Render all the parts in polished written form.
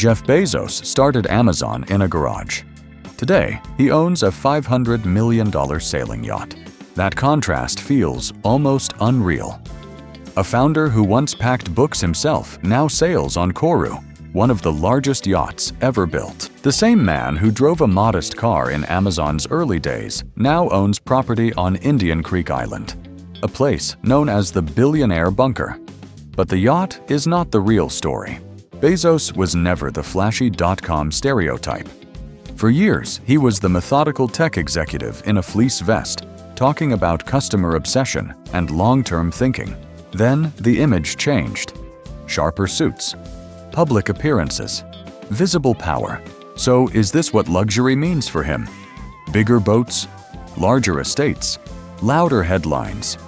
Jeff Bezos started Amazon in a garage. Today, he owns a $500 million sailing yacht. That contrast feels almost unreal. A founder who once packed books himself now sails on Koru, one of the largest yachts ever built. The same man who drove a modest car in Amazon's early days now owns property on Indian Creek Island, a place known as the Billionaire bunker. But the yacht is not the real story. Bezos was never the flashy dot-com stereotype. For years, he was the methodical tech executive in a fleece vest, talking about customer obsession and long-term thinking. Then the image changed. Sharper suits, public appearances, visible power. So is this what luxury means for him? Bigger boats, larger estates, louder headlines?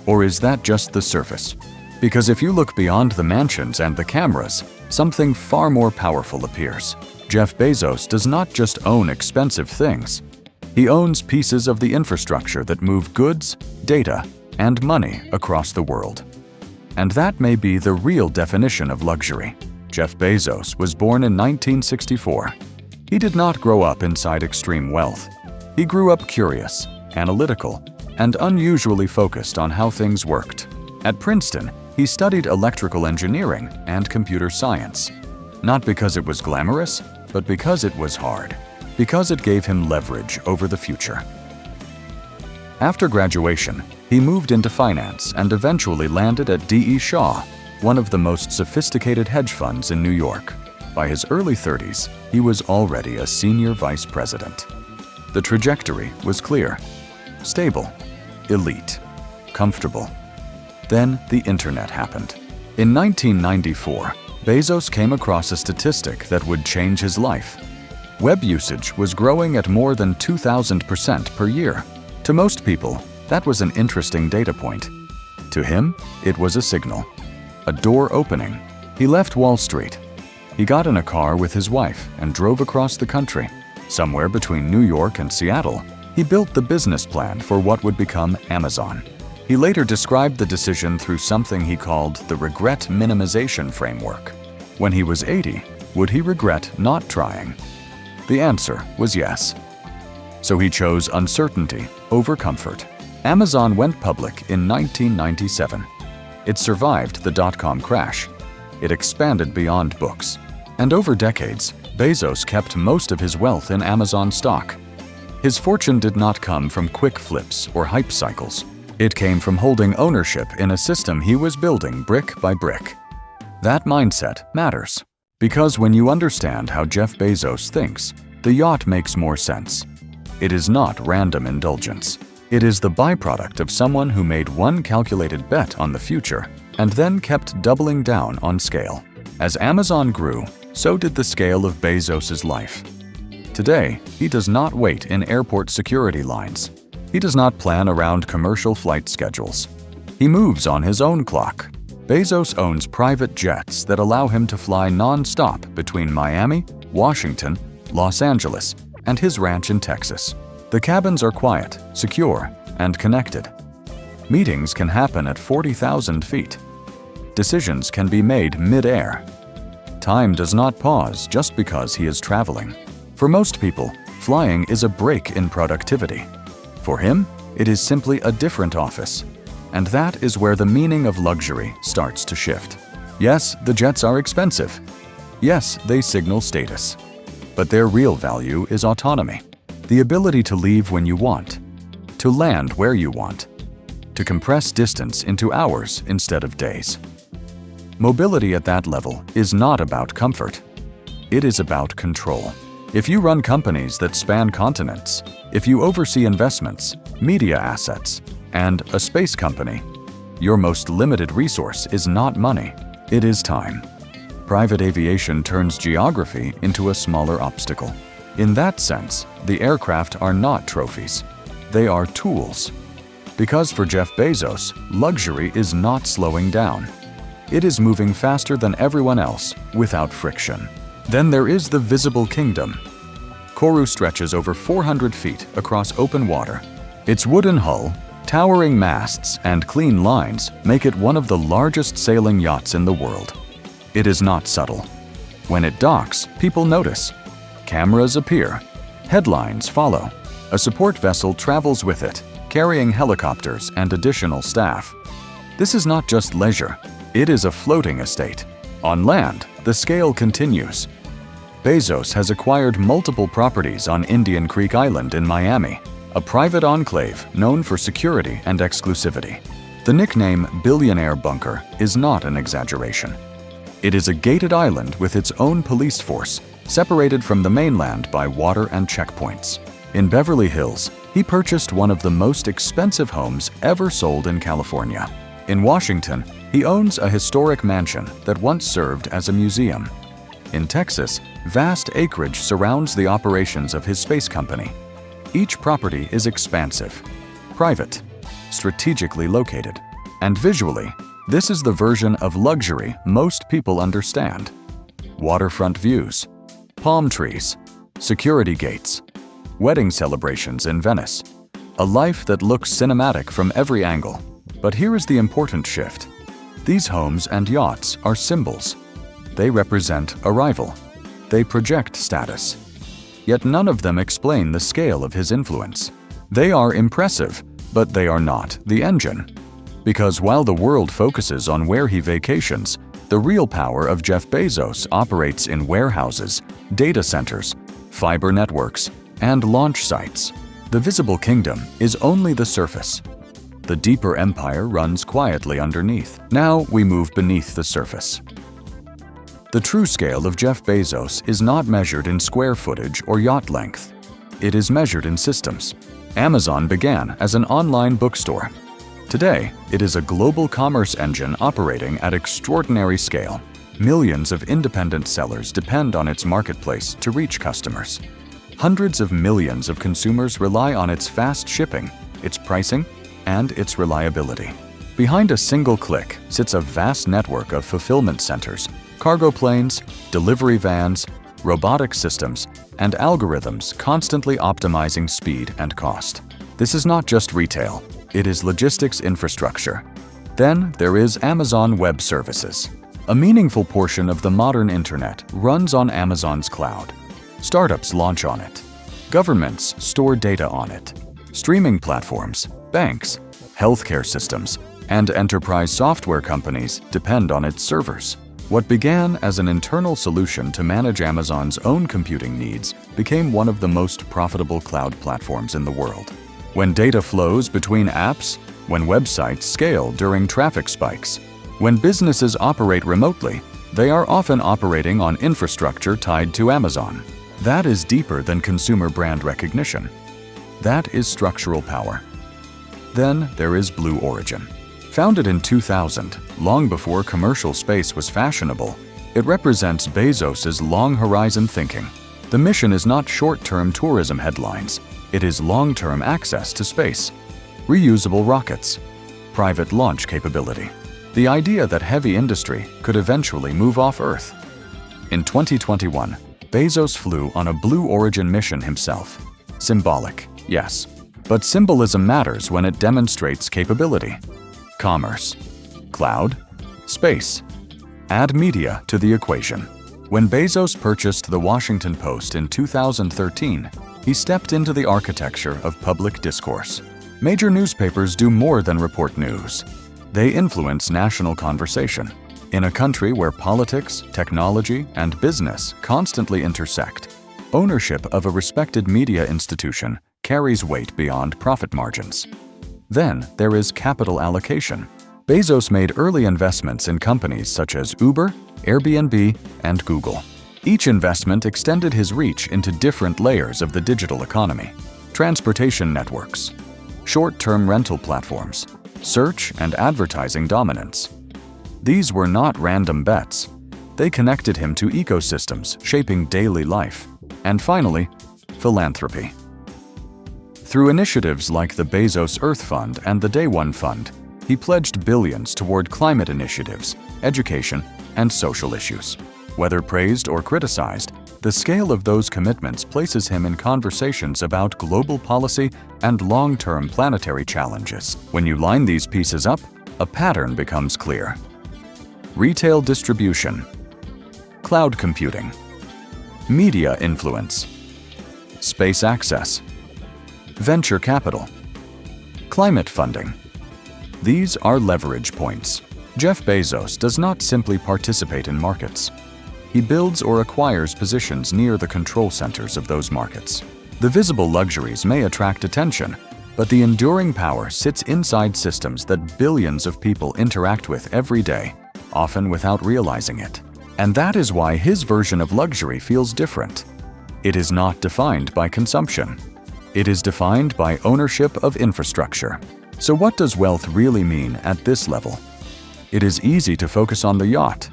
Or is that just the surface? Because if you look beyond the mansions and the cameras, something far more powerful appears. Jeff Bezos does not just own expensive things. He owns pieces of the infrastructure that move goods, data, and money across the world. And that may be the real definition of luxury. Jeff Bezos was born in 1964. He did not grow up inside extreme wealth. He grew up curious, analytical, and unusually focused on how things worked. At Princeton, he studied electrical engineering and computer science, not because it was glamorous, but because it was hard, because it gave him leverage over the future. After graduation, he moved into finance and eventually landed at D.E. Shaw, one of the most sophisticated hedge funds in New York. By his early 30s, he was already a senior vice president. The trajectory was clear: stable, elite, comfortable. Then the internet happened. In 1994, Bezos came across a statistic that would change his life. Web usage was growing at more than 2,000% per year. To most people, that was an interesting data point. To him, it was a signal, a door opening. He left Wall Street. He got in a car with his wife and drove across the country. Somewhere between New York and Seattle, he built the business plan for what would become Amazon. He later described the decision through something he called the regret minimization framework. When he was 80, would he regret not trying? The answer was yes. So he chose uncertainty over comfort. Amazon went public in 1997. It survived the dot-com crash. It expanded beyond books. And over decades, Bezos kept most of his wealth in Amazon stock. His fortune did not come from quick flips or hype cycles. It came from holding ownership in a system he was building brick by brick. That mindset matters, because when you understand how Jeff Bezos thinks, the yacht makes more sense. It is not random indulgence. It is the byproduct of someone who made one calculated bet on the future and then kept doubling down on scale. As Amazon grew, so did the scale of Bezos's life. Today, he does not wait in airport security lines. He does not plan around commercial flight schedules. He moves on his own clock. Bezos owns private jets that allow him to fly non-stop between Miami, Washington, Los Angeles, and his ranch in Texas. The cabins are quiet, secure, and connected. Meetings can happen at 40,000 feet. Decisions can be made mid-air. Time does not pause just because he is traveling. For most people, flying is a break in productivity. For him, it is simply a different office. And that is where the meaning of luxury starts to shift. Yes, the jets are expensive. Yes, they signal status. But their real value is autonomy. The ability to leave when you want, to land where you want, to compress distance into hours instead of days. Mobility at that level is not about comfort. It is about control. If you run companies that span continents, if you oversee investments, media assets, and a space company, your most limited resource is not money, it is time. Private aviation turns geography into a smaller obstacle. In that sense, the aircraft are not trophies. They are tools. Because for Jeff Bezos, luxury is not slowing down. It is moving faster than everyone else without friction. Then there is the visible kingdom. Koru stretches over 400 feet across open water. Its wooden hull, towering masts, and clean lines make it one of the largest sailing yachts in the world. It is not subtle. When it docks, people notice. Cameras appear. Headlines follow. A support vessel travels with it, carrying helicopters and additional staff. This is not just leisure, it is a floating estate. On land, the scale continues. Bezos has acquired multiple properties on Indian Creek Island in Miami, a private enclave known for security and exclusivity. The nickname Billionaire Bunker is not an exaggeration. It is a gated island with its own police force, separated from the mainland by water and checkpoints. In Beverly Hills, he purchased one of the most expensive homes ever sold in California. In Washington, he owns a historic mansion that once served as a museum. In Texas, vast acreage surrounds the operations of his space company. Each property is expansive, private, strategically located, and visually, this is the version of luxury most people understand. Waterfront views, palm trees, security gates, wedding celebrations in Venice, a life that looks cinematic from every angle. But here is the important shift. These homes and yachts are symbols. They represent arrival. They project status. Yet none of them explain the scale of his influence. They are impressive, but they are not the engine. Because while the world focuses on where he vacations, the real power of Jeff Bezos operates in warehouses, data centers, fiber networks, and launch sites. The visible kingdom is only the surface. The deeper empire runs quietly underneath. Now we move beneath the surface. The true scale of Jeff Bezos is not measured in square footage or yacht length. It is measured in systems. Amazon began as an online bookstore. Today, it is a global commerce engine operating at extraordinary scale. Millions of independent sellers depend on its marketplace to reach customers. Hundreds of millions of consumers rely on its fast shipping, its pricing, and its reliability. Behind a single click sits a vast network of fulfillment centers, cargo planes, delivery vans, robotic systems, and algorithms constantly optimizing speed and cost. This is not just retail, it is logistics infrastructure. Then there is Amazon Web Services. A meaningful portion of the modern internet runs on Amazon's cloud. Startups launch on it. Governments store data on it. Streaming platforms, banks, healthcare systems, and enterprise software companies depend on its servers. What began as an internal solution to manage Amazon's own computing needs became one of the most profitable cloud platforms in the world. When data flows between apps, when websites scale during traffic spikes, when businesses operate remotely, they are often operating on infrastructure tied to Amazon. That is deeper than consumer brand recognition. That is structural power. Then there is Blue Origin. Founded in 2000, long before commercial space was fashionable, it represents Bezos's long-horizon thinking. The mission is not short-term tourism headlines. It is long-term access to space, reusable rockets, private launch capability, the idea that heavy industry could eventually move off Earth. In 2021, Bezos flew on a Blue Origin mission himself. Symbolic, yes, but symbolism matters when it demonstrates capability. Commerce, cloud, space. Add media to the equation. When Bezos purchased the Washington Post in 2013, he stepped into the architecture of public discourse. Major newspapers do more than report news. They influence national conversation. In a country where politics, technology, and business constantly intersect, ownership of a respected media institution carries weight beyond profit margins. Then there is capital allocation. Bezos made early investments in companies such as Uber, Airbnb, and Google. Each investment extended his reach into different layers of the digital economy. Transportation networks, short-term rental platforms, search and advertising dominance. These were not random bets. They connected him to ecosystems shaping daily life. And finally, philanthropy. Through initiatives like the Bezos Earth Fund and the Day One Fund, he pledged billions toward climate initiatives, education, and social issues. Whether praised or criticized, the scale of those commitments places him in conversations about global policy and long-term planetary challenges. When you line these pieces up, a pattern becomes clear. Retail distribution. cloud computing, media influence, space access, venture capital, climate funding. These are leverage points. Jeff Bezos does not simply participate in markets. He builds or acquires positions near the control centers of those markets. The visible luxuries may attract attention, but the enduring power sits inside systems that billions of people interact with every day, often without realizing it. And that is why his version of luxury feels different. It is not defined by consumption. It is defined by ownership of infrastructure. So what does wealth really mean at this level? It is easy to focus on the yacht.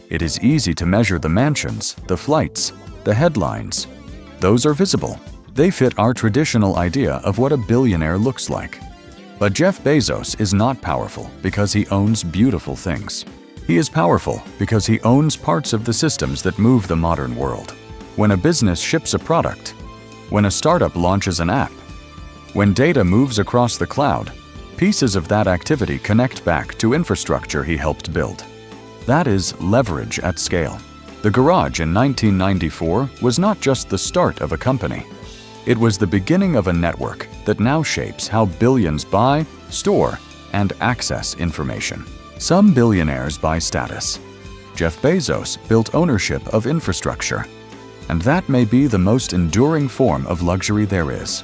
It is easy to measure the mansions, the flights, the headlines. Those are visible. They fit our traditional idea of what a billionaire looks like. But Jeff Bezos is not powerful because he owns beautiful things. He is powerful because he owns parts of the systems that move the modern world. When a business ships a product, when a startup launches an app, when data moves across the cloud, pieces of that activity connect back to infrastructure he helped build. That is leverage at scale. The garage in 1994 was not just the start of a company. It was the beginning of a network that now shapes how billions buy, store, and access information. Some billionaires buy status. Jeff Bezos built ownership of infrastructure. And that may be the most enduring form of luxury there is.